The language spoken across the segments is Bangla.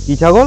কি ছাগল?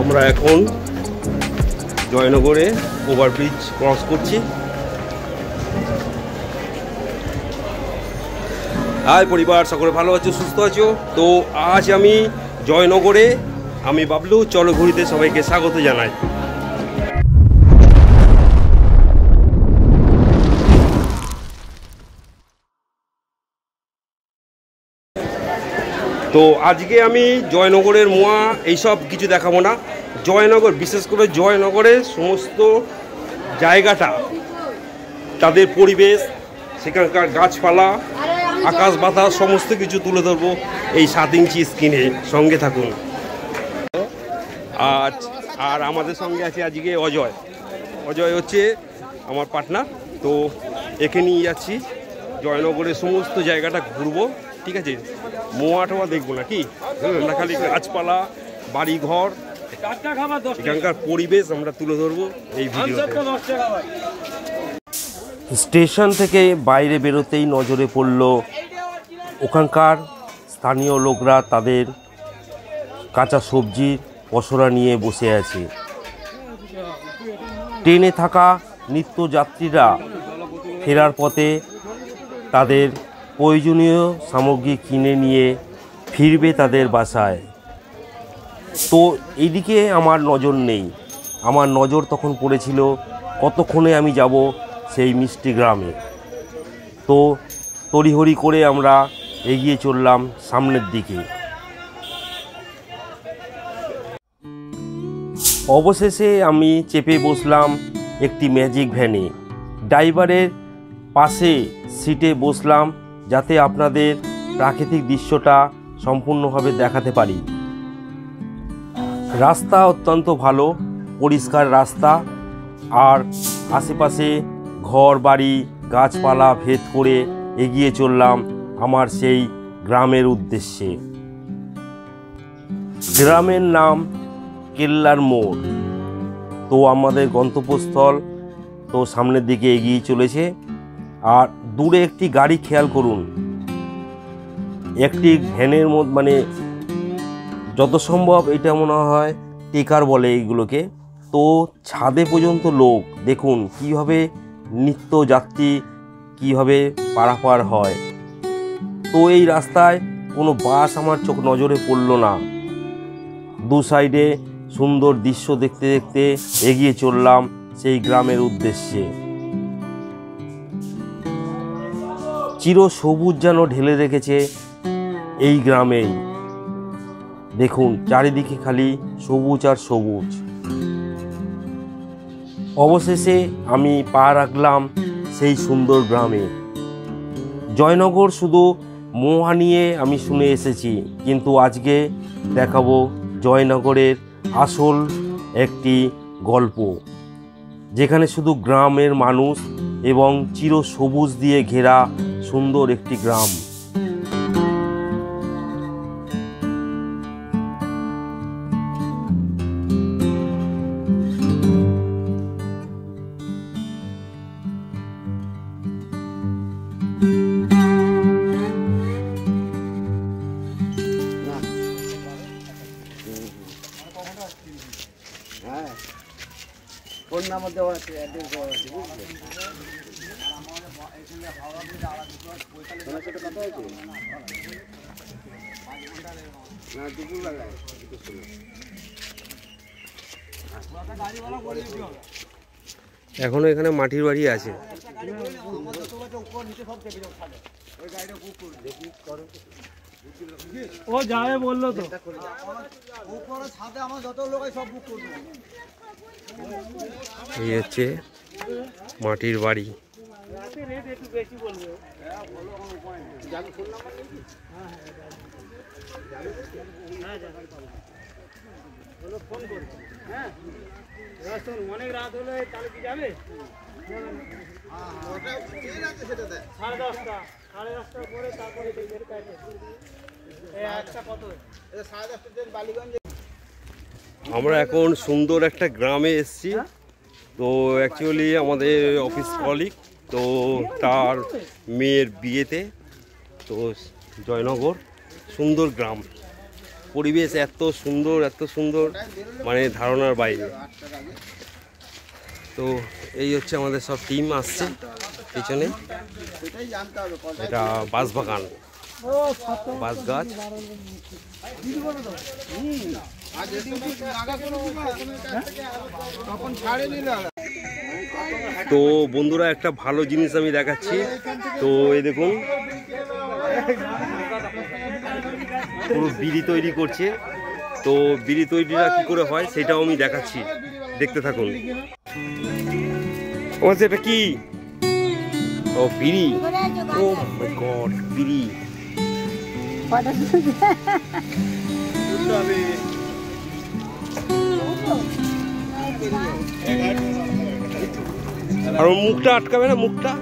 আমরা এখন জয়নগরে ওভারব্রিজ ক্রস করছি। হাই পরিবার, সকলে ভালো আছো, সুস্থ আছো? তো আজ আমি জয়নগরে, আমি বাবলু। চলো ঘুরিতে সবাইকে স্বাগত জানাই। তো আজকে আমি জয়নগরের মোয়া এইসব কিছু দেখাবো না। জয়নগর, বিশেষ করে জয়নগরের সমস্ত জায়গাটা, তাদের পরিবেশ, সেখানকার গাছপালা, আকাশ বাতাস সমস্ত কিছু তুলে ধরবো এই 7 ইঞ্চি স্ক্রিনে। সঙ্গে থাকুন। আর আমাদের সঙ্গে আছে আজকে অজয়। অজয় হচ্ছে আমার পার্টনার। তো একে নিয়ে যাচ্ছি, জয়নগরের সমস্ত জায়গাটা ঘুরবো, ঠিক আছে? মোয়া টোয়া দেখবো না, কি না, খালি গাছপালা, বাড়িঘর, এখানকার পরিবেশ আমরা তুলে ধরবো এই ভিডিওতে। স্টেশন থেকে বাইরে বেরোতেই নজরে পড়ল ওখানকার স্থানীয় লোকরা তাদের কাঁচা সবজির পসরা নিয়ে বসে আছে। ট্রেনে থাকা নিত্যযাত্রীরা ফেরার পথে তাদের প্রয়োজনীয় সামগ্রী কিনে নিয়ে ফিরবে তাদের বাসায়। তো এইদিকে আমার নজর নেই, আমার নজর তখন পড়েছিল কতক্ষণে আমি যাব সেই মিষ্টি গ্রামে। তো তড়িহড়ি করে আমরা এগিয়ে চললাম সামনের দিকে। অবশেষে আমি চেপে বসলাম একটি ম্যাজিক ভ্যানে। ড্রাইভারের পাশে সিটে বসলাম যাতে আপনাদের প্রাকৃতিক দৃশ্যটা সম্পূর্ণভাবে দেখাতে পারি। রাস্তা অত্যন্ত ভালো, পরিষ্কার রাস্তা, আর আশেপাশে ঘর বাড়ি গাছপালা ভেদ করে এগিয়ে চললাম আমার সেই গ্রামের উদ্দেশ্যে। গ্রামের নাম কেল্লার মোড়। তো আমাদের গন্তব্যস্থল তো সামনের দিকে এগিয়ে চলেছে। আর দূরে একটি গাড়ি খেয়াল করুন, একটি ভ্যানের মধ্যে, মানে যত সম্ভব এটা মনে হয় টেকার বলে এইগুলোকে। তো ছাদে পর্যন্ত লোক, দেখুন কীভাবে নিত্যযাত্রী কীভাবে পারাপার হয়। তো এই রাস্তায় কোনো বাস আমার চোখ নজরে পড়ল না। দু সাইডে সুন্দর দৃশ্য দেখতে দেখতে এগিয়ে চললাম সেই গ্রামের উদ্দেশ্যে। চির সবুজ যেন ঢেলে রেখেছে এই গ্রামেই। দেখুন চারিদিকে খালি সবুজ আর সবুজ। অবশেষে আমি পা রাখলাম সেই সুন্দর গ্রামে। জয়নগর শুধু মোয়া নিয়ে আমি শুনে এসেছি, কিন্তু আজকে দেখাবো জয়নগরের আসল একটি গল্প, যেখানে শুধু গ্রামের মানুষ এবং চির সবুজ দিয়ে ঘেরা সুন্দর একটি গ্রাম। ফোন নাম্বার দেওয়া আছে, অ্যাড্রেস দেওয়া আছে, বুঝলে? কথা হয়েছে না দুপুরবেলায়। এখনো এখানে মাটির বাড়ি আছে। ও যাবে বললো তো, এই হচ্ছে মাটির বাড়ি। ফোন করবে। হ্যাঁ অনেক রাত হলে তাহলে কি যাবে? 10:30 10:30 পরে তারপরে একটা কত 10:30 বালিগঞ্জে। আমরা এখন সুন্দর একটা গ্রামে এসেছি। তো অ্যাকচুয়ালি আমাদের অফিস কলিগ, তো তার মেয়ের বিয়েতে, তো জয়নগর সুন্দর গ্রাম, পরিবেশ এত সুন্দর মানে ধারণার বাইরে। তো এই হচ্ছে আমাদের সব টিম আসছে পিছনে। এটা বাঁশবাগান, বাঁশ গাছ। তো বন্ধুরা একটা ভালো জিনিস আমি দেখাচ্ছি। তো এই দেখুন পুরো বিড়ি তৈরি করছে। তো বিড়ি তৈরিটা কি করে হয় সেটাও আমি দেখাচ্ছি, দেখতে থাকুন। এটা কি? ও বিড়ি, ও মাই গড, বিড়ি। আর মুখটা আটকাবে না, মুখটা?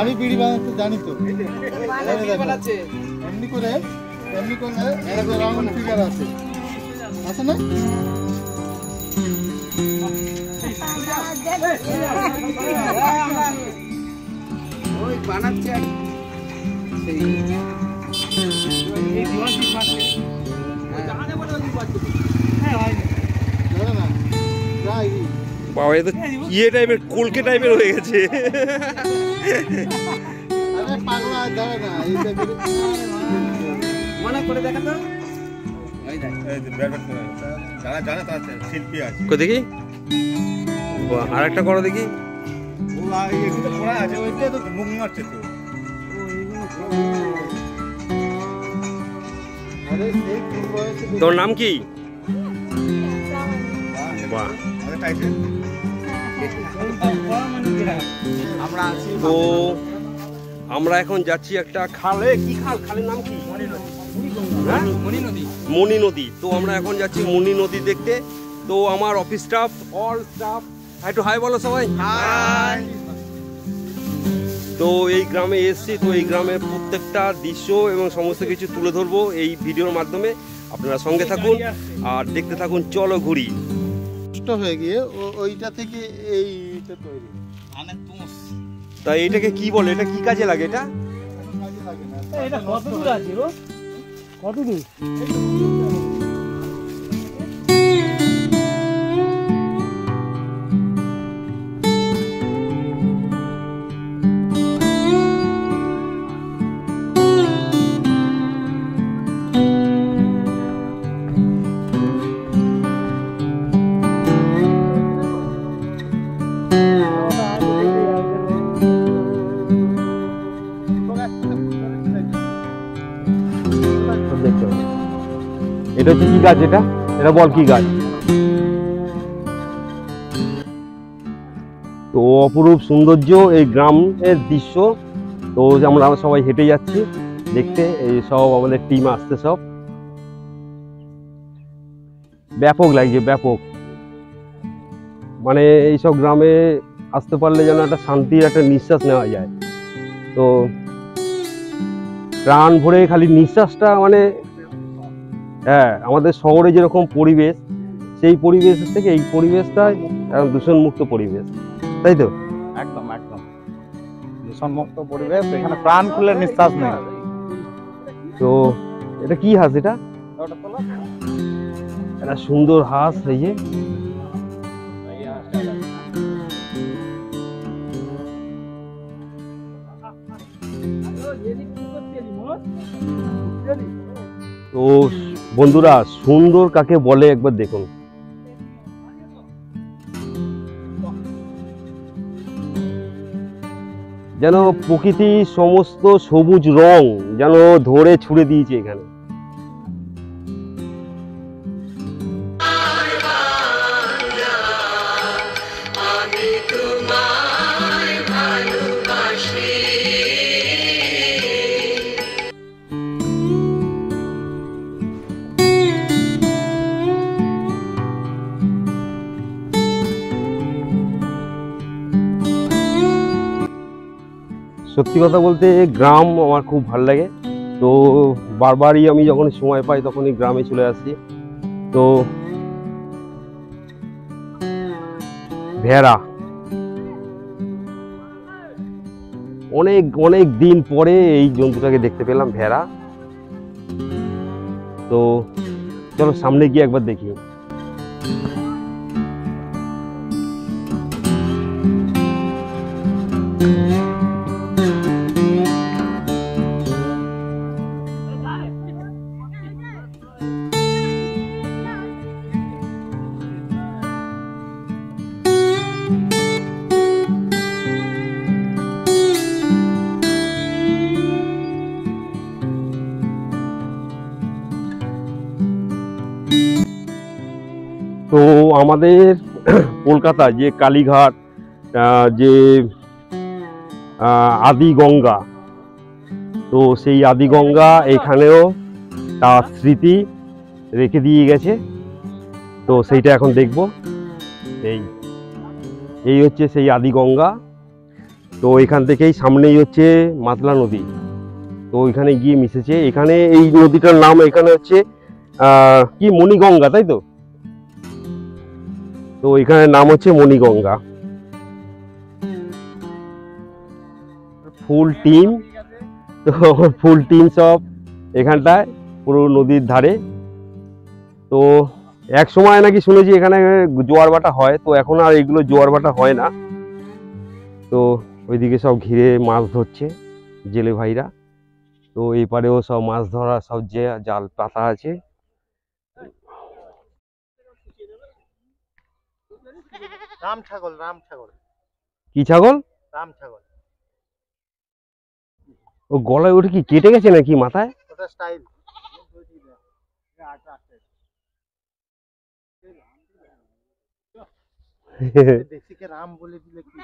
আমি বিড়ি বানাতে জানি তো, এমনি করে রাউন্ড ফিগার আছে না? ওই বানাচ্ছে বাবা, এ তো ইয়ে টাইপের, কলকে টাইপের হয়ে গেছে। মনে করে দেখা তো শিল্পী আছে দেখি, আর একটা করো দেখি। তোর নাম কি? বাহ। তো আমরা এখন যাচ্ছি একটা খালে। কি খাল? খালের নাম কি? মণি নদী। তো আমরা এখন যাচ্ছি মণি নদী দেখতে। তো আমার অফিস স্টাফ, অল স্টাফ, একটু হাই বলো সবাই। তো এই গ্রামে এসেছি। তো এই গ্রামের প্রত্যেকটা দৃশ্য এবং সমস্ত কিছু তুলে ধরবো এই ভিডিওর মাধ্যমে। আপনারা সঙ্গে থাকুন আর দেখতে থাকুন। চলো ঘুরি। নষ্ট হয়ে গিয়ে ওইটা থেকে এইটা তৈরি। তাই এটাকে কি বলে? এটা কি কাজে লাগে? এটা কত দূর আছে গো? কত দূর? এটা হচ্ছে কি গাছ? এটা বল কি গাছ? তো অপরূপ সৌন্দর্য এই গ্রামের দৃশ্য। তো আমরা সবাই হেঁটে যাচ্ছি দেখতে। এই সব আমাদের টিম আসছে সব। ব্যাপক লাগছে, ব্যাপক। মানে এইসব গ্রামে আসতে পারলে যেন একটা শান্তির একটা নিঃশ্বাস নেওয়া যায়। তো প্রাণ ভরে খালি নিঃশ্বাসটা, মানে হ্যাঁ, আমাদের শহরে যেরকম পরিবেশ, সেই পরিবেশের থেকে এই পরিবেশটা দূষণমুক্ত পরিবেশ, তাই তো? একদম দূষণমুক্ত পরিবেশ, এখানে প্রাণ খুলে নিঃশ্বাস নেই। তো এটা কি হাঁস? এটা একটা সুন্দর হাঁস। এই যে তো বন্ধুরা, সুন্দর কাকে বলে একবার দেখুন। যেন প্রকৃতির সমস্ত সবুজ রং যেন ধরে ছুড়ে দিয়েছে এখানে। সত্যি কথা বলতে গ্রাম আমার খুব ভালো লাগে। তো বারবারই আমি যখন সময় পাই তখনই গ্রামে চলে আসি। তো ভেড়া অনেক অনেক দিন পরে এই জন্তুটাকে দেখতে পেলাম, ভেড়া। তো চলো সামনে গিয়ে একবার দেখি। তো আমাদের কলকাতা যে কালীঘাট, যে আদি গঙ্গা, তো সেই আদি গঙ্গা এখানেও তার স্মৃতি রেখে দিয়ে গেছে। তো সেইটা এখন দেখব। এই হচ্ছে সেই আদি গঙ্গা। তো এখান থেকেই সামনেই হচ্ছে মাতলা নদী। তো ওইখানে গিয়ে মিশেছে। এখানে এই নদীটার নাম এখানে হচ্ছে কি মণিগঙ্গা, তাই তো? তো এখানে নাম হচ্ছে মণিগঙ্গা। ফুল টিম, তো ফুল টিম সব এখানটায় পুরো নদীর ধারে। তো এক সময় নাকি শুনেছি এখানে জোয়ার ভাটা হয়, তো এখন আর এগুলো জোয়ার ভাটা হয় না। তো ওইদিকে সব ঘিরে মাছ ধরছে জেলে ভাইরা। তো এই পারেও সব মাছ ধরা সব যে জাল পাতা আছে। রাম ছাগল, রাম ছাগল, কি ছাগল? রাম ছাগল। ও গলায় ওটা কি কেটে গেছে নাকি মাথায়? ওটা স্টাইল। দেশিকে রাম বলে দিলে কি?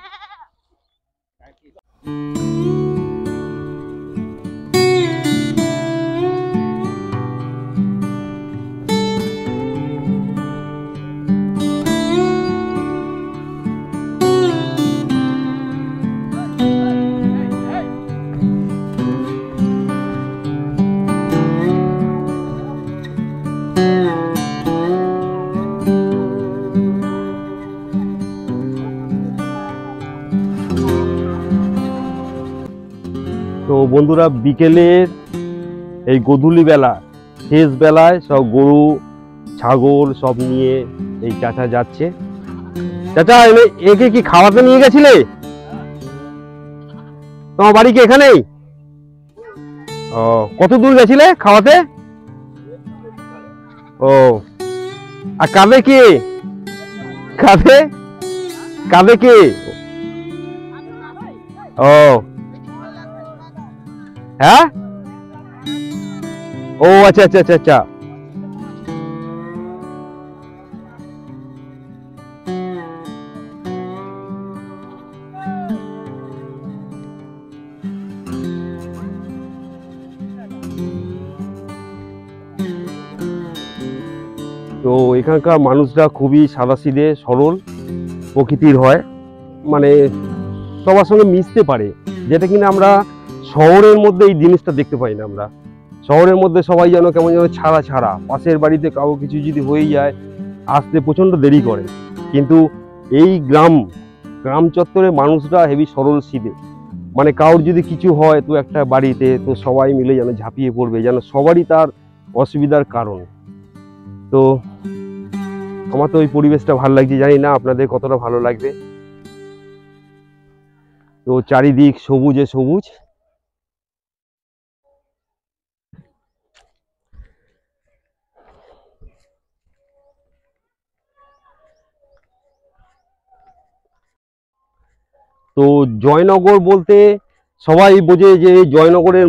তো বন্ধুরা, বিকেলের এই গোধূলি বেলা, শেষ বেলায় সব গরু ছাগল সব নিয়ে এই চাচা যাচ্ছে। চাচা একে কি খাওয়াতে নিয়ে গেছিলে? তোমার বাড়ি কি এখানেই? ও, কত দূর গেছিলে খাওয়াতে? ও, আর কাঁদে কে? কাঁদে কাঁদে কে? ও হ্যাঁ, ও আচ্ছা আচ্ছা আচ্ছা আচ্ছা। তো এখানকার মানুষরা খুবই সাদাসিধে সরল প্রকৃতির হয়, মানে সবার সঙ্গে মিশতে পারে, যেটা কিনা আমরা শহরের মধ্যে এই জিনিসটা দেখতে পাই না। আমরা শহরের মধ্যে সবাই যেন কেমন যেন ছাড়া ছাড়া, পাশের বাড়িতে কারো কিছু যদি হয়ে যায় আসতে প্রচণ্ড দেরি করে। কিন্তু এই গ্রাম চত্বরে মানুষরা হেবি সরল সিধে, মানে কারোর যদি কিছু হয় তো একটা বাড়িতে তো সবাই মিলে যেন ঝাঁপিয়ে পড়বে, যেন সবারই তার অসুবিধার কারণ। তো আমার তো ওই পরিবেশটা ভালো লাগছে, জানি না আপনাদের কতটা ভালো লাগবে। তো চারিদিক সবুজে সবুজ। তো জয়নগর বলতে সবাই বোঝে যে জয়নগরের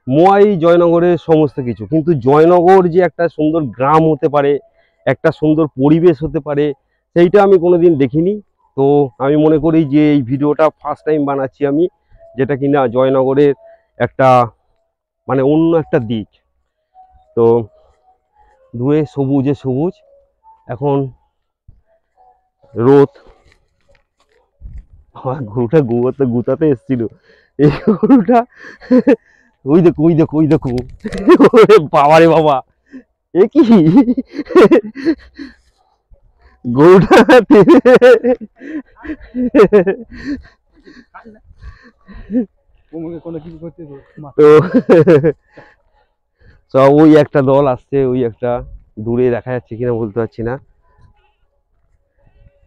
মোয়াই জয়নগরের সমস্ত কিছু, কিন্তু জয়নগর যে একটা সুন্দর গ্রাম হতে পারে, একটা সুন্দর পরিবেশ হতে পারে, সেইটা আমি কোনোদিন দেখিনি। তো আমি মনে করি যে এই ভিডিওটা ফার্স্ট টাইম বানাচ্ছি আমি, যেটা কিনা জয়নগরের একটা মানে অন্য একটা দিক। তো দূরে সবুজে সবুজ। এখন রোদ, আমার গরুটা গোবরটা গুতাতে এসেছিল, এই গরুটা ওই দেখো ওই দেখো ওই দেখো, ওরে বাবা রে বাবা, এ কি গরুটা কোনো কিছু করতে তো সব ওই একটা দল আসছে, ওই একটা দূরে দেখা যাচ্ছে কিনা বলতে পারছি না।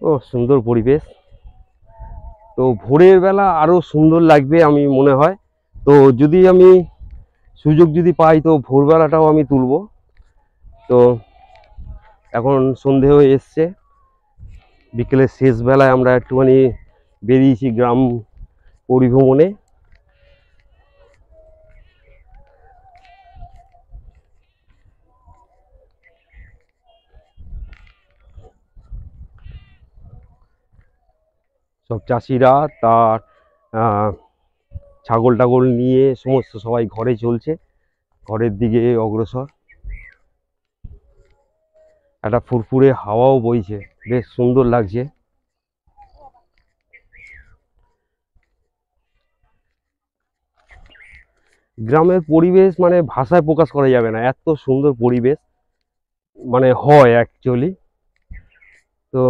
ও সুন্দর পরিবেশ। তো ভোরের বেলা আরো সুন্দর লাগবে আমি মনে হয়। তো যদি আমি সুযোগ যদি পাই তো ভোরবেলাটাও আমি তুলবো। তো এখন সন্ধে হয়ে এসছে, বিকেলের শেষ বেলায় আমরা একটুখানি বেরিয়েছি গ্রাম পরিভ্রমণে। সব চাষিরা তার ছাগল টাগল নিয়ে সমস্ত সবাই ঘরে চলছে, ঘরের দিকে অগ্রসর। একটা ফুরফুরে হাওয়াও বইছে, বেশ সুন্দর লাগছে। গ্রামের পরিবেশ মানে ভাষায় প্রকাশ করা যাবে না, এত সুন্দর পরিবেশ মানে হয় অ্যাকচুয়ালি। তো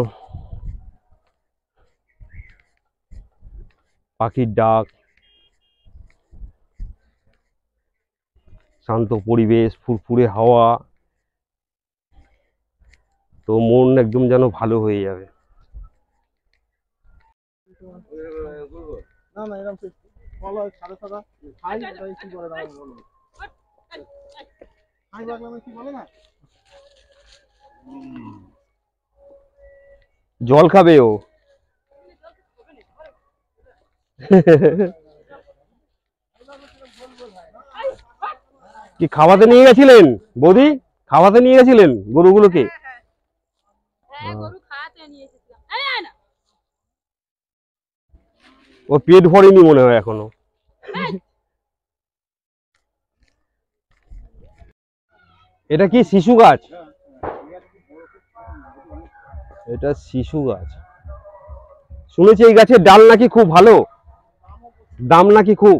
পাখির ডাক, শান্ত পরিবেশ, ফুরফুরে হাওয়া, তো মন একদম যেন ভালো হয়ে যাবে। না না এরকম ফল সাদা সাদা খাই কি করে দাও বলো খাই লাগলাম কি বলে না জল খাবে ও। কি খাওয়াতে নিয়ে গেছিলেন বৌদি? খাওয়াতে নিয়ে গেছিলেন গরুগুলোকে? ও পেট ভরেনি মনে হয় এখনো। এটা কি শিশু গাছ? এটা শিশু গাছ। শুনেছি এই গাছের ডাল নাকি খুব ভালো, দাম নাকি খুব।